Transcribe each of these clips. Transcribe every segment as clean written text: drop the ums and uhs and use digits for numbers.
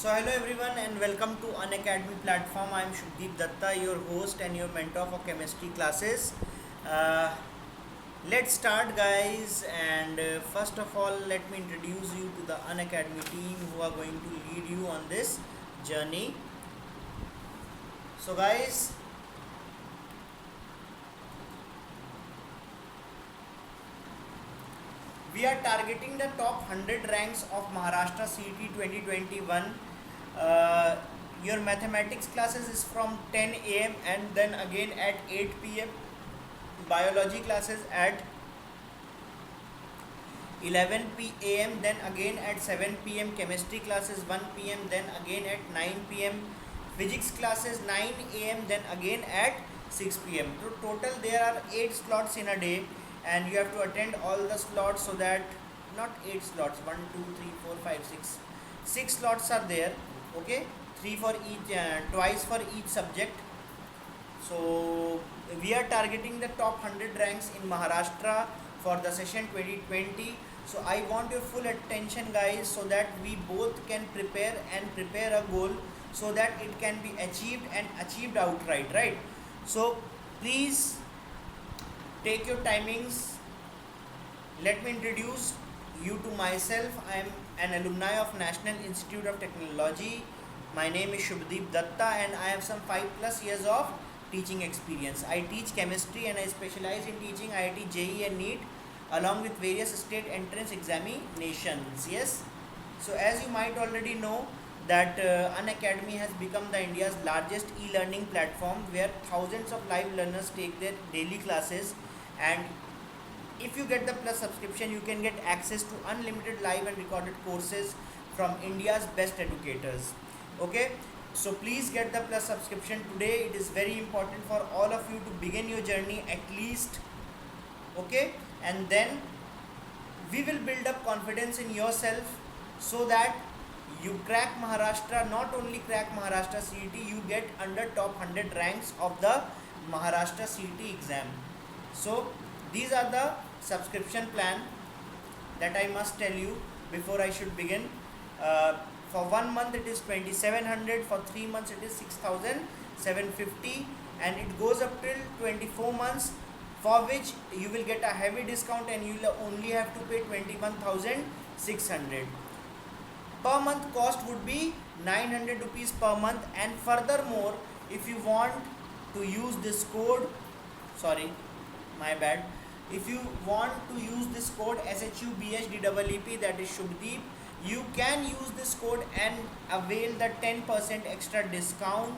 So hello everyone and welcome to Unacademy platform. I am Shubdeep Datta, your host and your mentor for chemistry classes. Uh, let's start, guys. And first of all, let me introduce you to the Unacademy team who are going to lead you on this journey. So, guys, we are targeting the top 100 ranks of Maharashtra CET 2021. Uh, your mathematics classes is from 10 a.m. and then again at 8 p.m. Biology classes at 11 p.m. then again at 7 p.m. Chemistry classes 1 p.m. then again at 9 p.m. Physics classes 9 a.m. then again at 6 p.m. So total there are 8 slots in a day, and you have to attend all the slots, so that not 8 slots, 1 2 3 4 5 6 6 slots are there. Okay, 3 for each, twice for each subject. So we are targeting the top 100 ranks in Maharashtra for the session 2020. So I want your full attention, guys, so that we both can prepare a goal, so that it can be achieved and achieved outright, right? So please take your timings. Let me introduce you to myself. I am an alumni of National Institute of Technology. My name is Shubdeep Datta and I have some 5 plus years of teaching experience. I teach chemistry and I specialize in teaching IIT JEE and NEET along with various state entrance examinations. Yes. So as you might already know that Unacademy has become the India's largest e-learning platform where thousands of live learners take their daily classes, and if you get the plus subscription you can get access to unlimited live and recorded courses from India's best educators. Okay, so please get the plus subscription today. It is very important for all of you to begin your journey at least. Okay, and then we will build up confidence in yourself, so that you crack Maharashtra, not only crack Maharashtra CET, you get under top 100 ranks of the Maharashtra CET exam. So these are the subscription plan that I must tell you before I should begin. Uh, for 1 month it is 2700, for 3 months it is 6750, and it goes up till 24 months, for which you will get a heavy discount and you will only have to pay 21,600 per month. Cost would be 900 rupees per month, and furthermore if you want to use this code, sorry, my bad, if you want to use this code SHUBHDEEP, that is Shubdeep, you can use this code and avail the 10% extra discount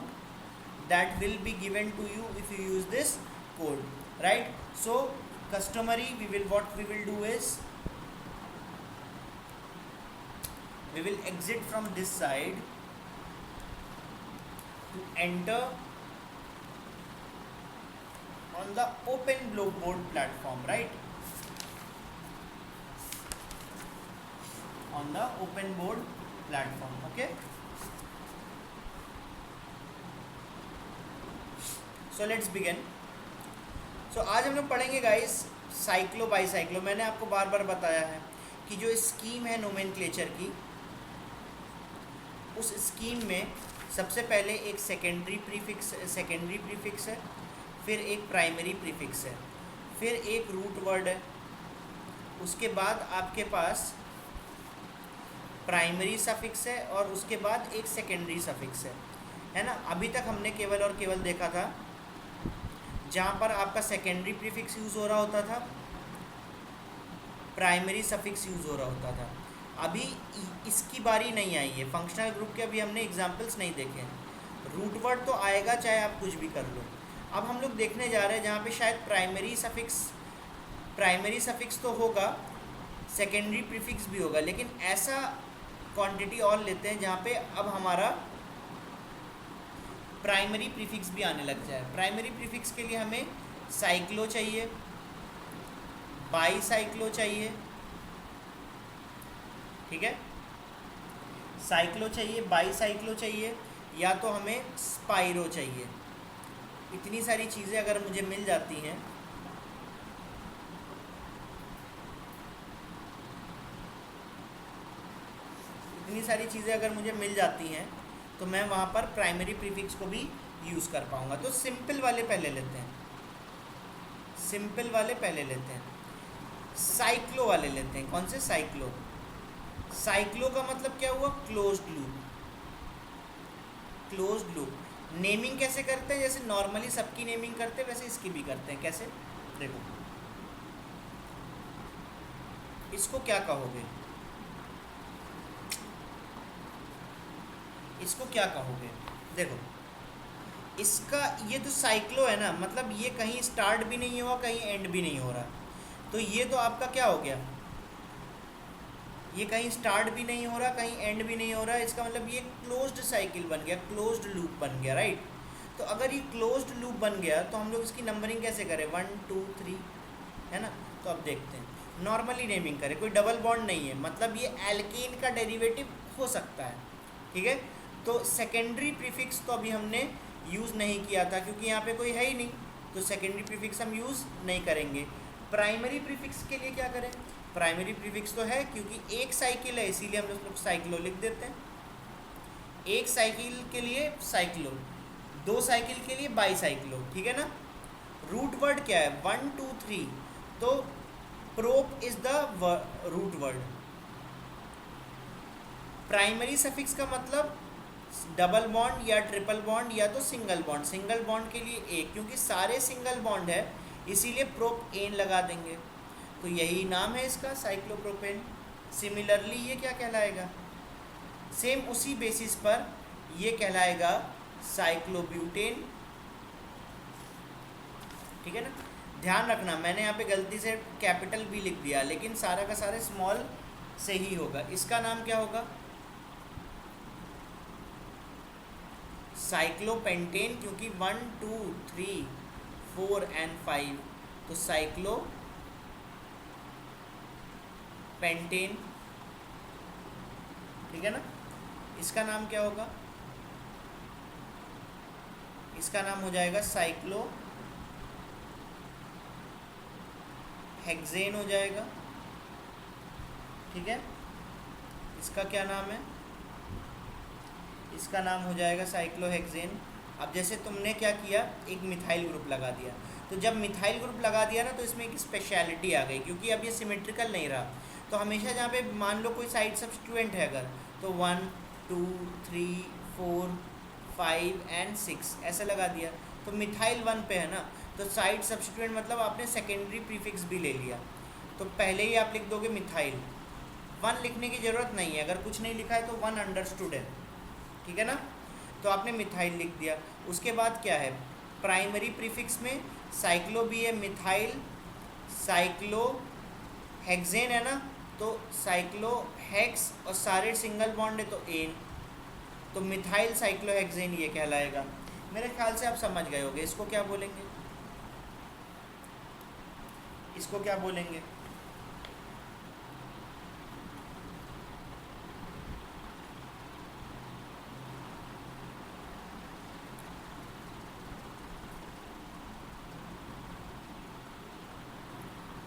that will be given to you if you use this code, right? So customary, what we will do is we will exit from this side to enter on the open blackboard platform, right? On the open board platform. Okay, so let's begin. So आज हम लोग पढ़ेंगे guys cyclo bicyclo. मैंने आपको बार बार बताया है कि जो स्कीम है नोमेनक्लेचर की, उस स्कीम में सबसे पहले एक सेकेंडरी प्रीफिक्स है, फिर एक प्राइमरी प्रीफिक्स है, फिर एक रूट वर्ड है, उसके बाद आपके पास प्राइमरी सफिक्स है, और उसके बाद एक सेकेंडरी सफिक्स है ना. अभी तक हमने केवल और केवल देखा था जहाँ पर आपका सेकेंडरी प्रीफिक्स यूज़ हो रहा होता था, प्राइमरी सफिक्स यूज़ हो रहा होता था. अभी इसकी बारी नहीं आई है. फंक्शनल ग्रुप के अभी हमने एग्जाम्पल्स नहीं देखे हैं. रूट वर्ड तो आएगा चाहे आप कुछ भी कर लो. अब हम लोग देखने जा रहे हैं जहाँ पे शायद प्राइमरी सफिक्स तो होगा, सेकेंडरी प्रीफिक्स भी होगा, लेकिन ऐसा क्वांटिटी और लेते हैं जहाँ पे अब हमारा प्राइमरी प्रीफिक्स भी आने लग जाए. प्राइमरी प्रीफिक्स के लिए हमें साइक्लो चाहिए, बाईसाइक्लो चाहिए, ठीक है, साइक्लो चाहिए, बाईसाइक्लो चाहिए, या तो हमें स्पाइरो चाहिए. इतनी सारी चीज़ें अगर मुझे मिल जाती हैं इतनी सारी चीज़ें अगर मुझे मिल जाती हैं तो मैं वहाँ पर प्राइमरी प्रीफिक्स को भी यूज़ कर पाऊँगा। तो सिंपल वाले पहले लेते हैं, सिंपल वाले पहले लेते हैं, साइक्लो वाले लेते हैं। कौन से? साइक्लो। साइक्लो का मतलब क्या हुआ? Closed loop. Closed loop. Naming कैसे करते हैं? जैसे नॉर्मली सबकी नेमिंग करते हैं वैसे इसकी भी करते हैं। कैसे? देखो, इसको क्या कहोगे? इसको क्या कहोगे? देखो, इसका ये तो साइक्लो है ना, मतलब ये कहीं स्टार्ट भी नहीं हुआ कहीं एंड भी नहीं हो रहा, तो ये तो आपका क्या हो गया? ये कहीं स्टार्ट भी नहीं हो रहा कहीं एंड भी नहीं हो रहा, इसका मतलब ये क्लोज्ड साइकिल बन गया, क्लोज्ड लूप बन गया, राइट। तो अगर ये क्लोज्ड लूप बन गया तो हम लोग इसकी नंबरिंग कैसे करें? 1 2 3, है ना। तो अब देखते हैं, नॉर्मली नेमिंग करें, कोई डबल बॉन्ड नहीं है, मतलब ये एल्केन का डेरिवेटिव हो सकता है, ठीक है। तो सेकेंडरी प्रीफिक्स तो अभी हमने यूज़ नहीं किया था क्योंकि यहाँ पे कोई है ही नहीं, तो सेकेंडरी प्रीफिक्स हम यूज़ नहीं करेंगे। प्राइमरी प्रीफिक्स के लिए क्या करें? प्राइमरी प्रीफिक्स तो है क्योंकि एक साइकिल है इसीलिए हम लोग साइक्लो लिख देते हैं। एक साइकिल के लिए साइक्लो, दो साइकिल के लिए बाईसाइक्लो, ठीक है ना। रूट वर्ड क्या है? 1 2 3, तो prop is the root word. Primary suffix का मतलब डबल बॉन्ड या ट्रिपल बॉन्ड या तो सिंगल बॉन्ड। सिंगल बॉन्ड के लिए एक, क्योंकि सारे सिंगल बॉन्ड है इसीलिए प्रोप एन लगा देंगे, तो यही नाम है इसका, साइक्लोप्रोपेन। सिमिलरली ये क्या कहलाएगा? सेम उसी बेसिस पर ये कहलाएगा साइक्लोब्यूटेन, ठीक है ना। ध्यान रखना, मैंने यहाँ पे गलती से कैपिटल भी लिख दिया, लेकिन सारा का सारा स्मॉल से ही होगा। इसका नाम क्या होगा? साइक्लोपेंटेन, क्योंकि 1 2 3 4 एंड 5, तो साइक्लो पेंटेन, ठीक है ना। इसका नाम क्या होगा? इसका नाम हो जाएगा साइक्लो हेक्सेन हो जाएगा, ठीक है। इसका क्या नाम है? इसका नाम हो जाएगा साइक्लोहेक्सेन। अब जैसे तुमने क्या किया, एक मिथाइल ग्रुप लगा दिया, तो जब मिथाइल ग्रुप लगा दिया ना तो इसमें एक स्पेशलिटी आ गई, क्योंकि अब ये सिमेट्रिकल नहीं रहा। तो हमेशा जहाँ पे मान लो कोई साइड सब्स्टिट्यूएंट है अगर, तो 1 2 3 4 5 एंड 6 ऐसा लगा दिया, तो मिथाइल 1 पे है ना, तो साइड सब्स्टिट्यूएंट मतलब आपने सेकेंडरी प्रीफिक्स भी ले लिया, तो पहले ही आप लिख दोगे मिथाइल। 1 लिखने की ज़रूरत नहीं है, अगर कुछ नहीं लिखा है तो 1 अंडरस्टूड है, ठीक है ना। तो आपने मिथाइल लिख दिया। उसके बाद क्या है? प्राइमरी प्रीफिक्स में साइक्लो भी है, मिथाइल, साइक्लो हेक्सेन है ना, तो साइक्लो हेक्स, और सारे सिंगल बॉन्ड है तो एन, तो मिथाइल साइक्लोहेक्सेन ये कहलाएगा। मेरे ख्याल से आप समझ गए होंगे। इसको क्या बोलेंगे? इसको क्या बोलेंगे?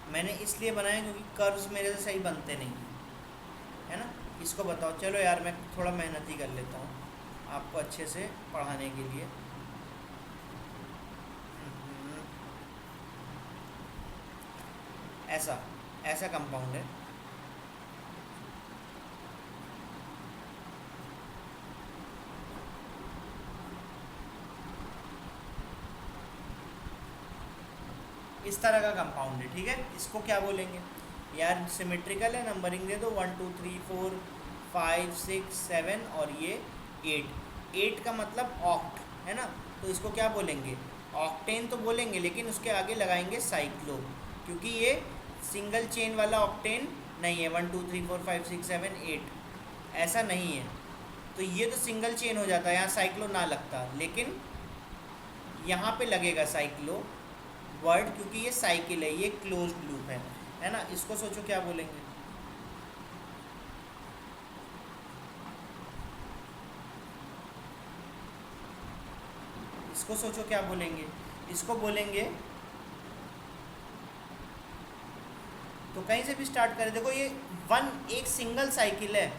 मैंने इसलिए बनाया क्योंकि कर्व्स मेरे से सही बनते नहीं, है ना। इसको बताओ। चलो यार, मैं थोड़ा मेहनत ही कर लेता हूँ आपको अच्छे से पढ़ाने के लिए। ऐसा ऐसा कंपाउंड है, इस तरह का कंपाउंड है, ठीक है। इसको क्या बोलेंगे यार? सिमेट्रिकल है, नंबरिंग दे दो 1 2 3 4 5 6 7 और ये 8। 8 का मतलब ऑक्ट है ना, तो इसको क्या बोलेंगे? ऑक्टेन तो बोलेंगे, लेकिन उसके आगे लगाएंगे साइक्लो, क्योंकि ये सिंगल चेन वाला ऑक्टेन नहीं है। 1 2 3 4 5 6 7 8 ऐसा नहीं है, तो ये तो सिंगल चेन हो जाता है, यहाँ साइक्लो ना लगता, लेकिन यहाँ पे लगेगा साइक्लो वर्ड, क्योंकि ये साइकिल है, ये क्लोज्ड लूप है ना। इसको सोचो क्या बोलेंगे? इसको सोचो क्या बोलेंगे? इसको बोलेंगे, तो कहीं से भी स्टार्ट करें। देखो ये 1 एक सिंगल साइकिल है,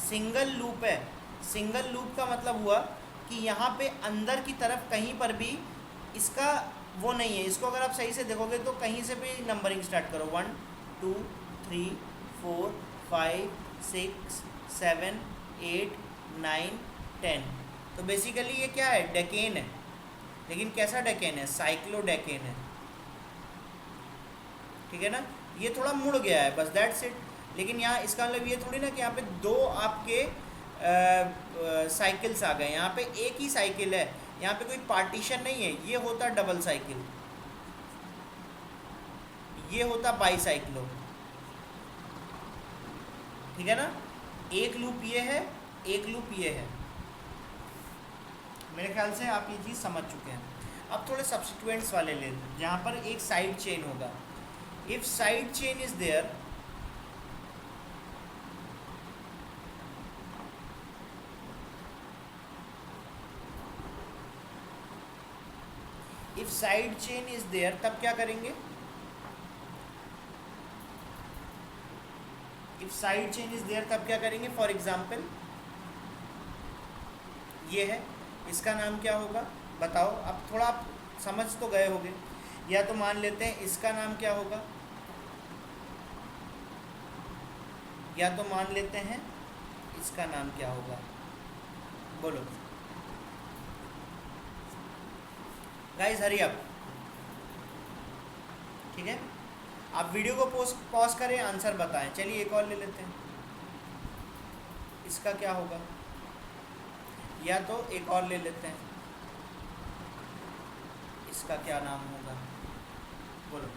सिंगल लूप है। सिंगल लूप का मतलब हुआ कि यहाँ पे अंदर की तरफ कहीं पर भी इसका वो नहीं है। इसको अगर आप सही से देखोगे तो कहीं से भी नंबरिंग स्टार्ट करो, 1 2 3 4 5 6 7 8 9 10। तो बेसिकली ये क्या है, डेकेन है। लेकिन कैसा डेकेन है, साइक्लोडेकेन है, ठीक है ना। ये थोड़ा मुड़ गया है बस, दैट्स इट। लेकिन यहाँ इसका मतलब ये थोड़ी ना कि यहाँ पे दो आपके साइकिल्स आ गए। यहाँ पे एक ही साइकिल है, यहाँ पे कोई पार्टीशन नहीं है। ये होता डबल साइकिल, ये होता बाईसाइक्लो, ठीक है ना। एक लूप ये है, एक लूप ये है। मेरे ख्याल से आप ये चीज़ समझ चुके हैं। अब थोड़े सब्स्टिट्यूएंट्स वाले ले लें, जहाँ पर एक साइड चेन होगा। If side chain is there, if side chain is there, तब क्या करेंगे। If side chain is there तब क्या करेंगे। फॉर एग्जाम्पल ये है, इसका नाम क्या होगा बताओ। अब थोड़ा आप समझ तो गए होंगे। या तो मान लेते हैं इसका नाम क्या होगा, या तो मान लेते हैं इसका नाम क्या होगा, बोलो गाइस, हरी अप। ठीक है, आप वीडियो को पॉज करें, आंसर बताएं। चलिए एक और ले लेते हैं, इसका क्या होगा। या तो एक और ले लेते हैं, इसका क्या नाम होगा, बोलो।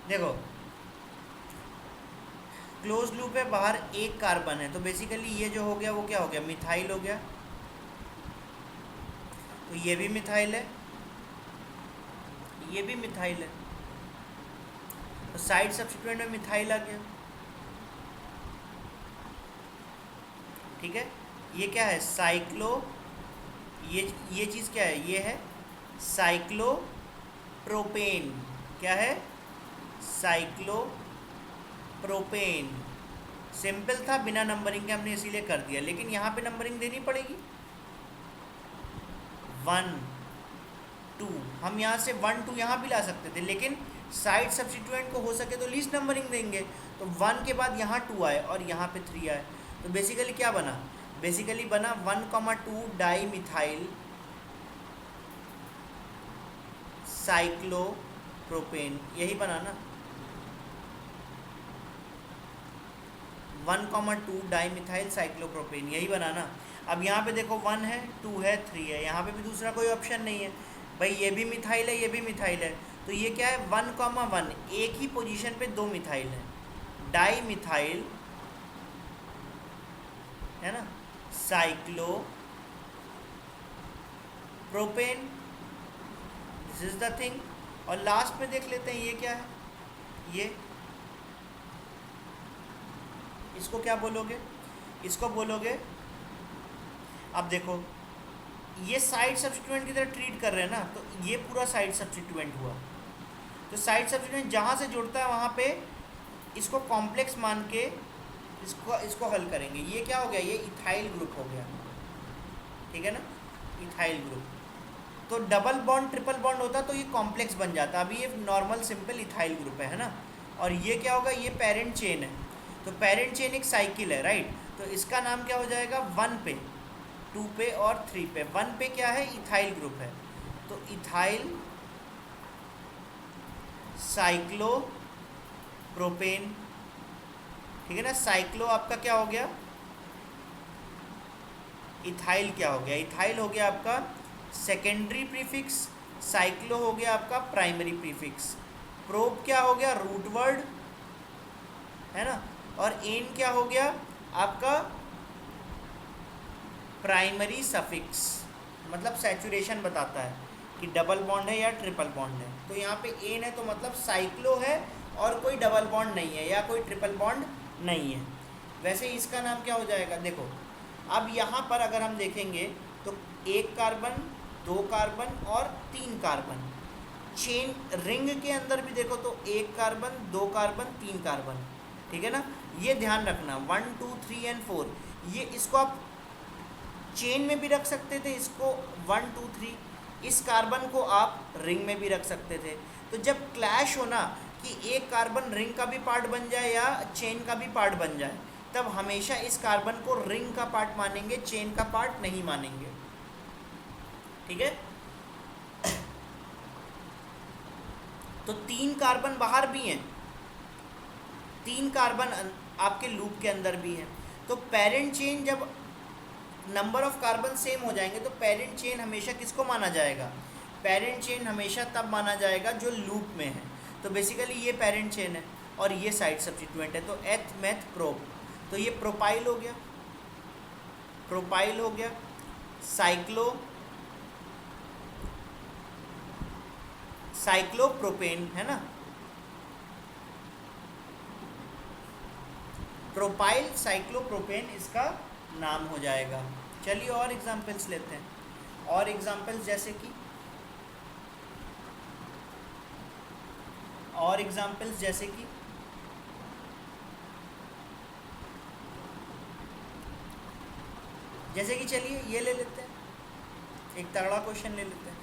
देखो क्लोज लूप है, बाहर एक कार्बन है, तो बेसिकली ये जो हो गया वो क्या हो गया, मिथाइल हो गया। तो ये भी मिथाइल है, ये भी मिथाइल है, तो साइड सब्स्टिट्यूएंट में मिथाइल आ गया। ठीक है, ये क्या है, साइक्लो, ये चीज़ क्या है, ये है साइक्लोप्रोपेन। क्या है, साइक्लोप्रोपेन। सिंपल था, बिना नंबरिंग के हमने इसीलिए कर दिया, लेकिन यहाँ पे नंबरिंग देनी पड़ेगी। 1 2, हम यहाँ से 1 2 यहाँ भी ला सकते थे, लेकिन साइड सब्स्टिट्यूएंट को हो सके तो लीस्ट नंबरिंग देंगे। तो 1 के बाद यहाँ 2 आए और यहाँ पे 3 आए, तो बेसिकली क्या बना, बेसिकली बना 1,2 डाई मिथाइल साइक्लोप्रोपेन। यही बना ना, 1,2 डाई मिथाइल साइक्लोप्रोपेन, यही बना ना। अब यहाँ पे देखो 1 है, 2 है, 3 है, यहाँ पे भी दूसरा कोई ऑप्शन नहीं है भाई। ये भी मिथाइल है, ये भी मिथाइल है, तो ये क्या है, 1,1, एक ही पोजीशन पे 2 मिथाइल है, डाई मिथाइल है ना, cyclopropane. This is the thing. और लास्ट में देख लेते हैं ये क्या है, ये इसको क्या बोलोगे, इसको बोलोगे, अब देखो ये साइड सब्स्टिट्यूएंट की तरह ट्रीट कर रहे हैं ना, तो ये पूरा साइड सब्स्टिट्यूएंट हुआ। तो साइड सब्स्टिट्यूएंट जहाँ से जुड़ता है वहाँ पे इसको कॉम्प्लेक्स मान के इसको हल करेंगे। ये क्या हो गया, ये इथाइल ग्रुप हो गया, ठीक है ना, इथाइल ग्रुप। तो डबल बॉन्ड ट्रिपल बॉन्ड होता तो ये कॉम्प्लेक्स बन जाता, अभी ये नॉर्मल सिंपल इथाइल ग्रुप है ना। और ये क्या होगा, ये पेरेंट चेन है, तो पेरेंट चेन एक साइकिल है, राइट। तो इसका नाम क्या हो जाएगा, 1 पे 2 पे और 3 पे। 1 पे क्या है, इथाइल ग्रुप है, तो इथाइल साइक्लोप्रोपेन, ठीक है ना। साइक्लो आपका क्या हो गया, इथाइल क्या हो गया, इथाइल हो गया आपका सेकेंडरी प्रीफिक्स, साइक्लो हो गया आपका प्राइमरी प्रीफिक्स, प्रोप क्या हो गया, रूट वर्ड है ना, और एन क्या हो गया आपका प्राइमरी सफिक्स, मतलब सैचुरेशन बताता है कि डबल बॉन्ड है या ट्रिपल बॉन्ड है। तो यहाँ पे एन है तो मतलब साइक्लो है और कोई डबल बॉन्ड नहीं है या कोई ट्रिपल बॉन्ड नहीं है। वैसे इसका नाम क्या हो जाएगा, देखो अब यहाँ पर अगर हम देखेंगे तो 1 कार्बन 2 कार्बन और 3 कार्बन, चेन रिंग के अंदर भी देखो तो 1 कार्बन 2 कार्बन 3 कार्बन, ठीक है ना, ये ध्यान रखना 1 2 3 एंड 4, ये इसको आप चेन में भी रख सकते थे, इसको 1 2 3, इस कार्बन को आप रिंग में भी रख सकते थे। तो जब क्लैश हो ना कि एक कार्बन रिंग का भी पार्ट बन जाए या चेन का भी पार्ट बन जाए, तब हमेशा इस कार्बन को रिंग का पार्ट मानेंगे, चेन का पार्ट नहीं मानेंगे। ठीक है, तो 3 कार्बन बाहर भी हैं, 3 कार्बन आपके लूप के अंदर भी हैं। तो पेरेंट चेन जब नंबर ऑफ कार्बन सेम हो जाएंगे तो पेरेंट चेन हमेशा किसको माना जाएगा? पेरेंट चेन हमेशा तब माना जाएगा जो लूप में है। तो बेसिकली ये पेरेंट चेन है और ये साइड सब्स्टिट्यूएंट है, तो एथ मेथ प्रोप, तो ये प्रोपाइल हो गया, प्रोपाइल हो गया, साइक्लोप्रोपेन है ना, प्रोपाइल साइक्लोप्रोपेन इसका नाम हो जाएगा। चलिए और एग्जांपल्स लेते हैं, और एग्जांपल्स जैसे कि चलिए ये ले लेते हैं, एक तगड़ा क्वेश्चन ले लेते हैं।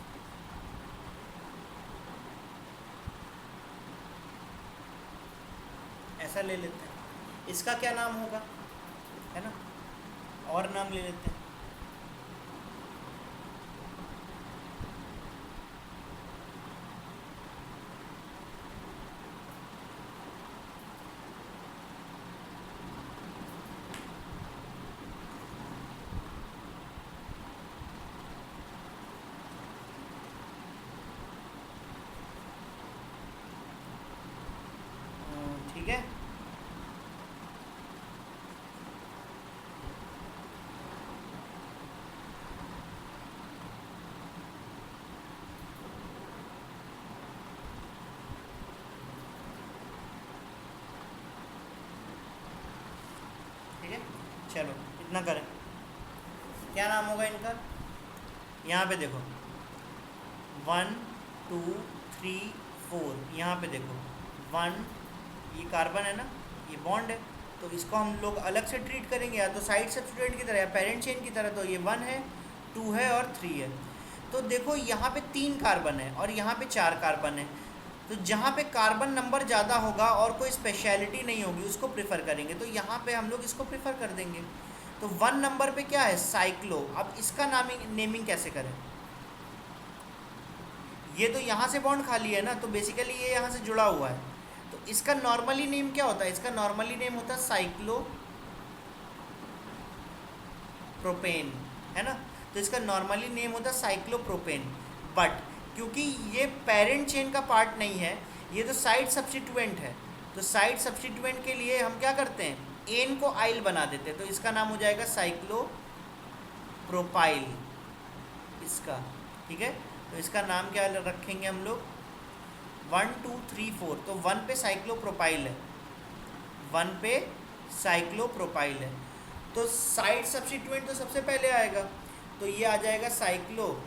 ऐसा ले लेते हैं, इसका क्या नाम होगा, है ना, और नाम ले लेते हैं। ठीक है, ठीक है, चलो इतना करें। क्या नाम होगा इनका? यहाँ पे देखो 1 2 3 4, यहाँ पे देखो 1, ये कार्बन है ना, ये बॉन्ड है, तो इसको हम लोग अलग से ट्रीट करेंगे, या तो साइड सब्स्टिट्यूएंट की तरह या पेरेंट चेन की तरह। तो ये 1 है, 2 है और 3 है। तो देखो यहाँ पे 3 कार्बन है और यहाँ पे 4 कार्बन है, तो जहाँ पे कार्बन नंबर ज़्यादा होगा और कोई स्पेशलिटी नहीं होगी उसको प्रेफर करेंगे, तो यहाँ पे हम लोग इसको प्रेफर कर देंगे। तो 1 नंबर पे क्या है? साइक्लो। अब इसका नेमिंग कैसे करें? ये तो यहाँ से बॉन्ड खाली है ना, तो बेसिकली ये यहाँ से जुड़ा हुआ है, तो इसका नॉर्मली नेम क्या होता है? इसका नॉर्मली नेम होता है साइक्लो प्रोपेन, है ना, तो इसका नॉर्मली नेम होता है साइक्लोप्रोपेन। बट क्योंकि ये पेरेंट चेन का पार्ट नहीं है, ये तो साइड सब्स्टिट्यूएंट है, तो साइड सब्स्टिट्यूएंट के लिए हम क्या करते हैं? एन को आइल बना देते हैं, तो इसका नाम हो जाएगा साइक्लोप्रोपाइल इसका। ठीक है, तो इसका नाम क्या रखेंगे हम लोग? 1 2 3 4, तो 1 पे साइक्लोप्रोपाइल है, 1 पे साइक्लोप्रोपाइल है, तो साइड सब्स्टिट्यूएंट तो सबसे पहले आएगा, तो ये आ जाएगा साइक्लोप्रोपाइल,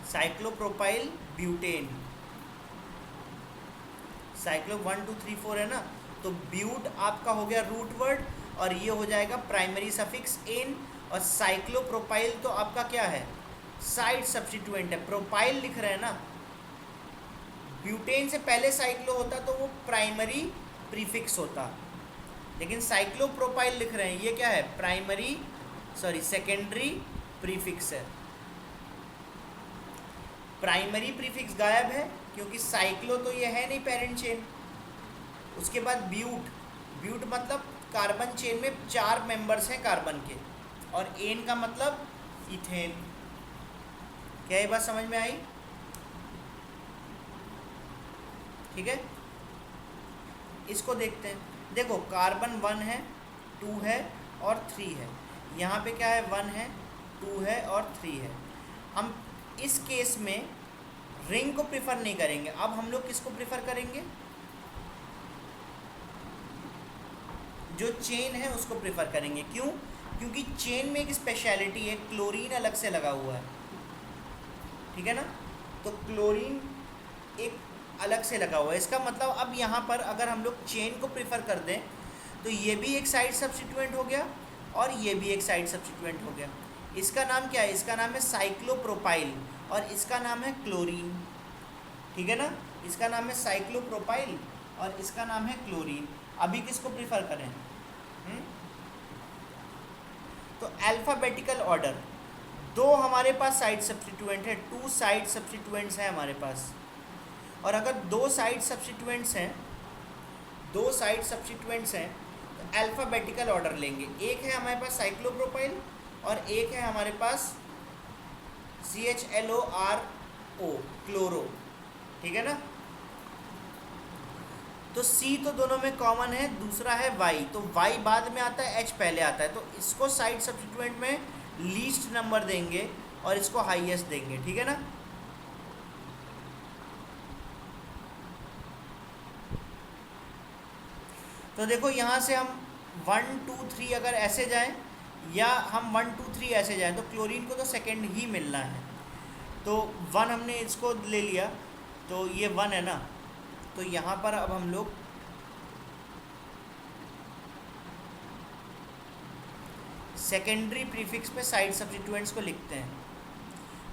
साइक्लोप्रोपाइल ब्यूटेन। साइक्लो 1 2 3 4 है ना, तो ब्यूट आपका हो गया रूट वर्ड और ये हो जाएगा प्राइमरी सफिक्स एन, और साइक्लोप्रोपाइल तो आपका क्या है? साइड सब्स्टिट्यूएंट है, प्रोपाइल लिख रहे हैं ना, ब्यूटेन से पहले साइक्लो होता तो वो प्राइमरी प्रीफिक्स होता, लेकिन साइक्लोप्रोपाइल लिख रहे हैं, ये क्या है? सेकेंडरी प्रीफिक्स है। प्राइमरी प्रीफिक्स गायब है क्योंकि साइक्लो तो ये है नहीं पेरेंट चेन। उसके बाद ब्यूट मतलब कार्बन चेन में 4 मेंबर्स हैं कार्बन के, और एन का मतलब इथेन। क्या ये बात समझ में आई? ठीक है, इसको देखते हैं। देखो कार्बन 1 है, 2 है और 3 है, यहाँ पे क्या है? 1 है, 2 है और 3 है। हम इस केस में रिंग को प्रेफर नहीं करेंगे, अब हम लोग किसको प्रेफर करेंगे? जो चेन है उसको प्रेफर करेंगे। क्यों? क्योंकि चेन में एक स्पेशलिटी है, क्लोरीन अलग से लगा हुआ है, ठीक है ना। तो क्लोरीन एक अलग से लगा हुआ है, इसका मतलब अब यहाँ पर अगर हम लोग चेन को प्रेफर कर दें तो ये भी एक साइड सब्स्टिट्यूएंट हो गया और ये भी एक साइड सब्स्टिट्यूएंट हो गया। इसका नाम क्या है, इसका नाम है साइक्लोप्रोपाइल और इसका नाम है क्लोरीन। ठीक है ना, इसका नाम है साइक्लोप्रोपाइल और इसका नाम है क्लोरीन। अभी किसको प्रेफर करें? तो अल्फ़ाबेटिकल ऑर्डर, दो हमारे पास साइड सब्स्टिट्यूएंट है, 2 साइड सब्स्टिट्यूएंट्स हैं हमारे पास। और अगर 2 साइड सब्स्टिट्यूएंट्स हैं, 2 साइड सब्स्टिट्यूएंट्स हैं तो अल्फ़ाबेटिकल ऑर्डर लेंगे। एक है हमारे पास साइक्लोप्रोपाइल और एक है हमारे पास CHLORO क्लोरो। ठीक है ना। तो C तो दोनों में कॉमन है, दूसरा है Y, तो Y बाद में आता है, H पहले आता है, तो इसको साइड सब्स्टिट्यूएंट में लीस्ट नंबर देंगे और इसको हाईएस्ट देंगे। ठीक है ना। तो देखो यहाँ से हम 1 2 3 अगर ऐसे जाएं या हम 1 2 3 ऐसे जाएं तो क्लोरीन को तो सेकेंड ही मिलना है। तो 1 हमने इसको ले लिया, तो ये 1 है ना, तो यहाँ पर अब हम लोग सेकेंडरी प्रीफिक्स पे साइड सब्स्टिट्यूएंट्स को लिखते हैं।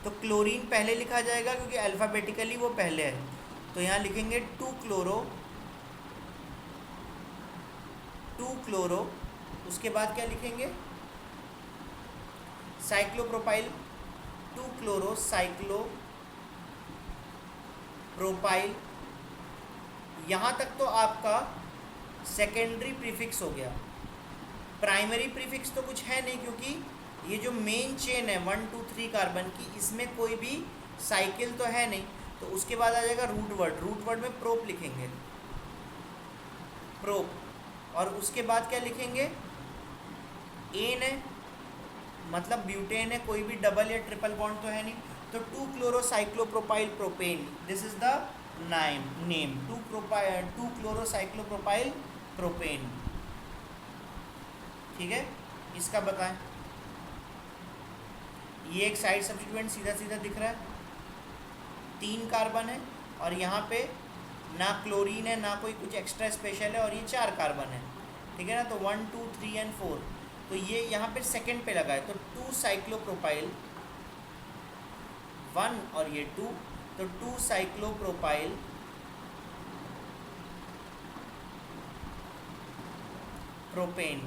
तो क्लोरीन पहले लिखा जाएगा क्योंकि अल्फ़ाबेटिकली वो पहले है, तो यहाँ लिखेंगे 2 क्लोरो, उसके बाद क्या लिखेंगे, साइक्लोप्रोपाइल, 2 क्लोरो साइक्लोप्रोपाइल। यहाँ तक तो आपका सेकेंडरी प्रीफिक्स हो गया। प्राइमरी प्रीफिक्स तो कुछ है नहीं क्योंकि ये जो मेन चेन है 1 2 3 कार्बन की, इसमें कोई भी साइकिल तो है नहीं। तो उसके बाद आ जाएगा रूट वर्ड में प्रोप लिखेंगे, प्रोप। और उसके बाद क्या लिखेंगे, एन है मतलब ब्यूटेन है, कोई भी डबल या ट्रिपल बॉन्ड तो है नहीं। तो 2 chloro cyclopropyl propane, this is the name 2 chloro cyclopropyl propane. ठीक है, इसका बताएं। ये एक साइड सब्स्टिट्यूएंट सीधा सीधा दिख रहा है, 3 कार्बन है और यहाँ पे ना क्लोरीन है ना कोई कुछ एक्स्ट्रा स्पेशल है और ये 4 कार्बन है। ठीक है ना। तो 1 2 3 एंड 4, तो ये यहाँ पे सेकंड पे लगा है, तो 2 साइक्लोप्रोपाइल 1 और ये 2, तो 2 साइक्लोप्रोपाइल प्रोपेन,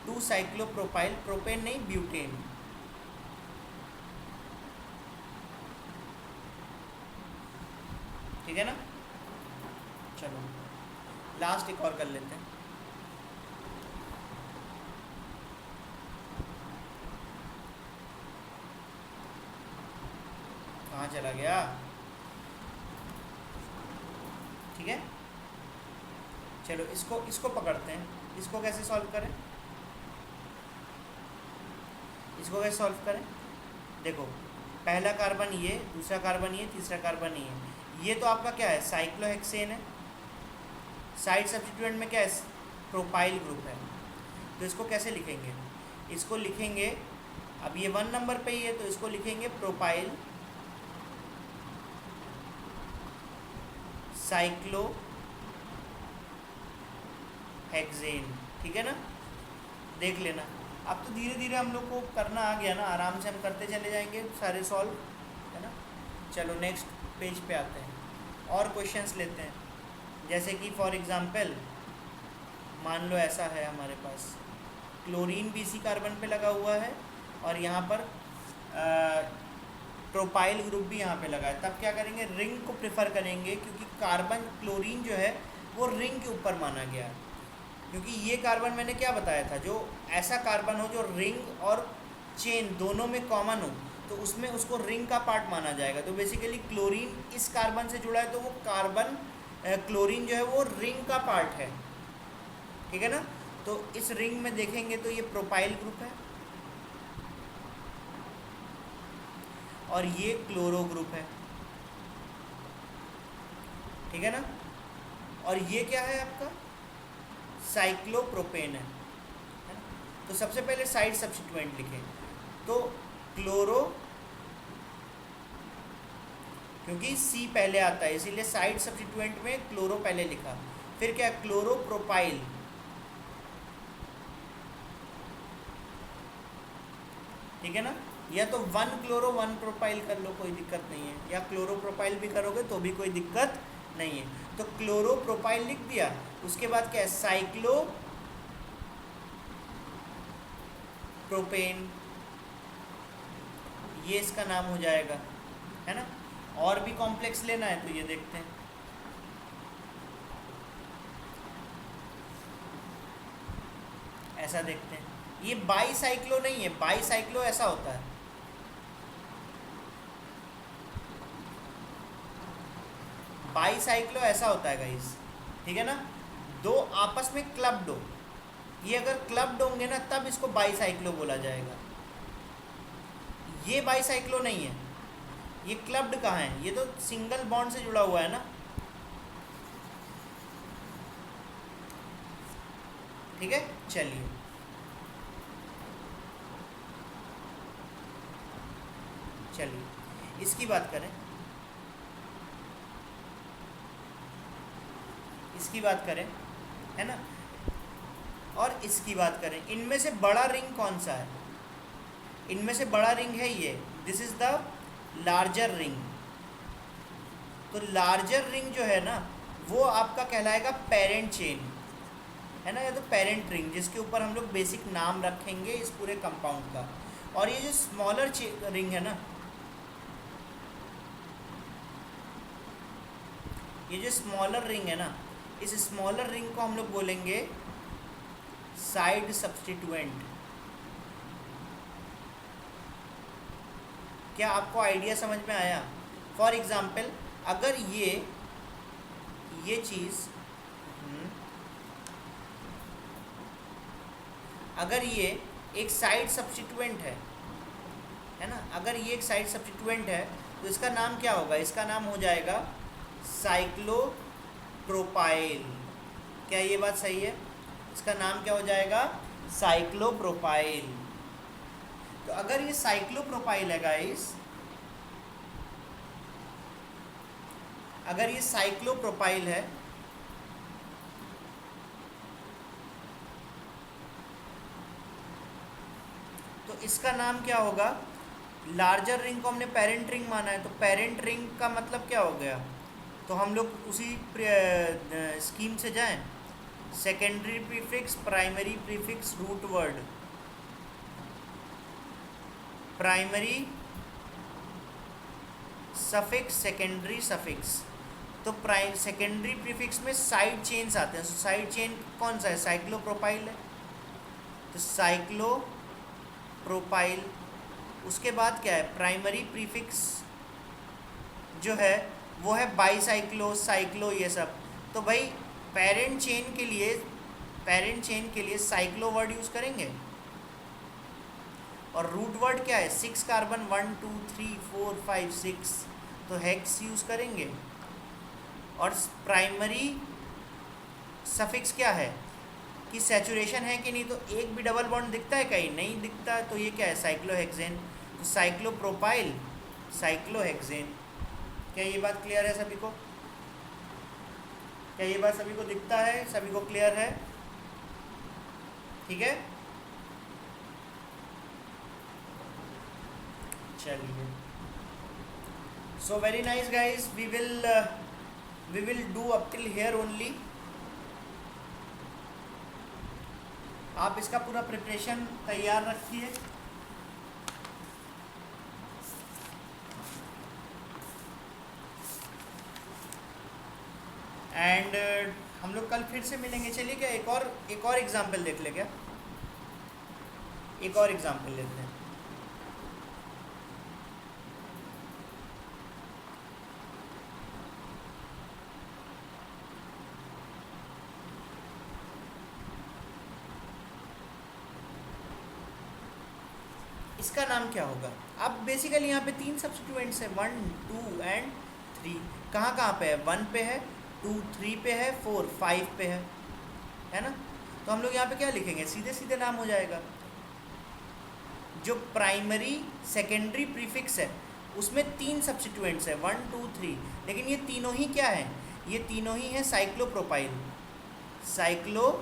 2 साइक्लोप्रोपाइल प्रोपेन नहीं ब्यूटेन। ठीक है ना। चलो लास्ट एक और कर लेते हैं। कहाँ चला गया? ठीक है, चलो इसको पकड़ते हैं। इसको कैसे सॉल्व करें, इसको कैसे सॉल्व करें? देखो पहला कार्बन ये, दूसरा कार्बन ये, तीसरा कार्बन ये तो आपका क्या है, साइक्लोहेक्सेन है। साइड सब्स्टिट्यूएंट में क्या है, प्रोपाइल ग्रुप है। तो इसको कैसे लिखेंगे, इसको लिखेंगे, अब ये 1 नंबर पे ही है तो इसको लिखेंगे प्रोपाइल साइक्लोहेक्सेन। ठीक है ना। देख लेना, अब तो धीरे धीरे हम लोग को करना आ गया ना, आराम से हम करते चले जाएंगे सारे सॉल्व, है ना। चलो नेक्स्ट पेज पे आते हैं और क्वेश्चंस लेते हैं। जैसे कि फॉर एग्जांपल मान लो ऐसा है हमारे पास, क्लोरीन भी इसी कार्बन पे लगा हुआ है और यहाँ पर प्रोपाइल ग्रुप भी यहाँ पे लगा है। तब क्या करेंगे, रिंग को प्रेफर करेंगे क्योंकि कार्बन क्लोरीन जो है वो रिंग के ऊपर माना गया है। क्योंकि ये कार्बन मैंने क्या बताया था, जो ऐसा कार्बन हो जो रिंग और चेन दोनों में कॉमन हो तो उसमें उसको रिंग का पार्ट माना जाएगा। तो बेसिकली क्लोरीन इस कार्बन से जुड़ा है तो वो कार्बन क्लोरीन जो है वो रिंग का पार्ट है। ठीक है ना। तो इस रिंग में देखेंगे तो ये प्रोपाइल ग्रुप है और ये क्लोरो ग्रुप है। ठीक है ना। और ये क्या है आपका, साइक्लोप्रोपेन है ना? तो सबसे पहले साइड सब्स्टिट्यूएंट लिखें, तो क्लोरो क्योंकि सी पहले आता है, इसीलिए साइड सब्स्टिट्यूएंट में क्लोरो पहले लिखा। फिर क्या, क्लोरोप्रोपाइल, ठीक है ना। या तो 1 क्लोरो 1 प्रोपाइल कर लो, कोई दिक्कत नहीं है, या क्लोरोप्रोपाइल भी करोगे तो भी कोई दिक्कत नहीं है। तो क्लोरोप्रोपाइल लिख दिया। उसके बाद क्या है, साइक्लो प्रोपेन, ये इसका नाम हो जाएगा, है ना। और भी कॉम्प्लेक्स लेना है तो ये देखते हैं। ऐसा देखते हैं, ये बाईसाइक्लो नहीं है, बाईसाइक्लो ऐसा होता है, बाईसाइक्लो ऐसा होता है गाइस, ठीक है ना। दो आपस में क्लब्ड हो, ये अगर क्लब्ड होंगे ना तब इसको बाईसाइक्लो बोला जाएगा। ये बाईसाइक्लो नहीं है, ये क्लब्ड कहाँ है, ये तो सिंगल बॉन्ड से जुड़ा हुआ है ना, ठीक है। चलिए चलिए इसकी बात करें, इसकी बात करें, है ना। और इसकी बात करें, इनमें से बड़ा रिंग कौन सा है, इनमें से बड़ा रिंग है ये, this is the larger ring. तो लार्जर रिंग जो है ना वो आपका कहलाएगा पेरेंट चेन, है ना, या तो पेरेंट रिंग, जिसके ऊपर हम लोग बेसिक नाम रखेंगे इस पूरे कंपाउंड का। और ये जो स्मॉलर रिंग है ना, ये जो स्मॉलर रिंग है ना, इस स्मॉलर रिंग को हम लोग बोलेंगे साइड सब्स्टिट्यूएंट। क्या आपको आइडिया समझ में आया। फॉर एग्जाम्पल अगर ये चीज़ अगर ये एक साइड सब्स्टिट्यूएंट है ना, अगर ये एक साइड सब्स्टिट्यूएंट है तो इसका नाम क्या होगा, इसका नाम हो जाएगा साइक्लोप्रोपाइल। क्या ये बात सही है, इसका नाम क्या हो जाएगा, साइक्लोप्रोपाइल। तो अगर ये साइक्लोप्रोपाइल है गाइस, अगर ये साइक्लोप्रोपाइल है तो इसका नाम क्या होगा, लार्जर रिंग को हमने पेरेंट रिंग माना है, तो पेरेंट रिंग का मतलब क्या हो गया, तो हम लोग उसी स्कीम से जाएं, secondary prefix, primary prefix, root word, primary suffix, secondary suffix. तो सेकेंडरी प्रीफिक्स में साइड चेन्स आते हैं, साइड चेन कौन सा है, साइक्लोप्रोपाइल है, तो साइक्लोप्रोपाइल। उसके बाद क्या है, प्राइमरी प्रीफिक्स जो है वो है बाईसाइक्लो, साइक्लो, ये सब। तो भाई पेरेंट चेन के लिए साइक्लो वर्ड यूज़ करेंगे। और रूट वर्ड क्या है, 6 कार्बन, 1 2 3 4 5 6, तो हेक्स यूज़ करेंगे। और प्राइमरी सफिक्स क्या है कि सैचुरेशन है कि नहीं, तो एक भी डबल बॉन्ड दिखता है, कहीं नहीं दिखता, तो ये क्या है, साइक्लोहेक्सेन। तो साइक्लोप्रोपाइल, साइक्लोहेक्सेन। क्या ये बात क्लियर है सभी को, क्या ये बात सभी को दिखता है, सभी को क्लियर है, ठीक है। चलिए, so very nice guys, we will do up till here only. आप इसका पूरा प्रिपरेशन तैयार रखिए। एंड हम लोग कल फिर से मिलेंगे। चलिए क्या एक और एग्जाम्पल देख ले, क्या एक और एग्जाम्पल लेते हैं। इसका नाम क्या होगा, अब बेसिकली यहाँ पे 3 सब्स्टिट्यूएंट्स है, 1 2 एंड 3। कहाँ कहाँ पे है, 1 पे है, 2 3 पे है, 4 5 पे है ना। तो हम लोग यहाँ पे क्या लिखेंगे, सीधे सीधे नाम हो जाएगा। जो प्राइमरी सेकेंडरी प्रीफिक्स है उसमें 3 सब्स्टिट्यूएंट्स है 1 2 3, लेकिन ये तीनों ही क्या है, ये तीनों ही है साइक्लोप्रोपाइल। साइक्लोप्रोपाइल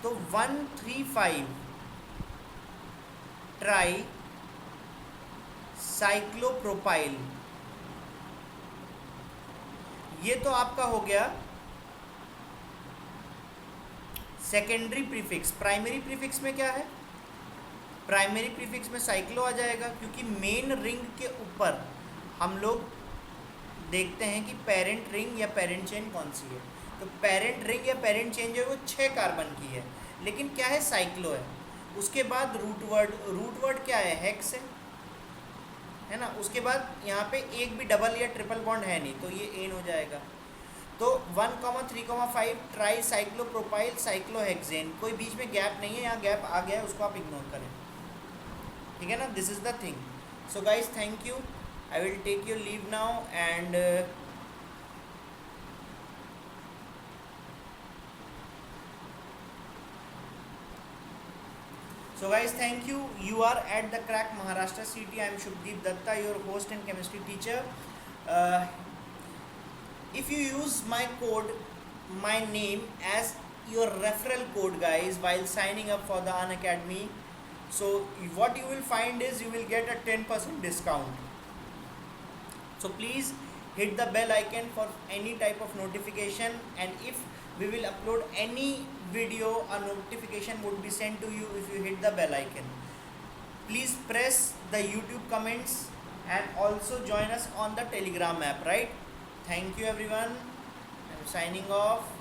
तो 135 ट्राई साइक्लोप्रोपाइल, ये तो आपका हो गया सेकेंडरी प्रीफिक्स। प्राइमरी प्रीफिक्स में क्या है, प्राइमरी प्रीफिक्स में साइक्लो आ जाएगा, क्योंकि मेन रिंग के ऊपर हम लोग देखते हैं कि पेरेंट रिंग या पेरेंट चेन कौन सी है। तो पेरेंट रिंग या पेरेंट चेन जो है वो 6 कार्बन की है, लेकिन क्या है, साइक्लो है। उसके बाद रूट वर्ड क्या है, हेक्स है ना। उसके बाद यहाँ पे एक भी डबल या ट्रिपल बॉन्ड है नहीं, तो ये एन हो जाएगा। तो 1,3,5 ट्राई साइक्लोप्रोपाइल साइक्लोहेक्सेन, कोई बीच में गैप नहीं है, यहाँ गैप आ गया है, उसको आप इग्नोर करें, ठीक है ना। This is the thing. So guys thank you, I will take your leave now and so guys, thank you. You are at the Crack Maharashtra City. I am Shubdeep Datta, your host and chemistry teacher. If you use my code, my name as your referral code, guys, while signing up for the Unacademy, so what you will find is you will get a 10% discount. So please hit the bell icon for any type of notification, and if we will upload any video, a notification would be sent to you if you hit the bell icon. Please press the YouTube comments and also join us on the Telegram app, right? Thank you everyone. I'm signing off.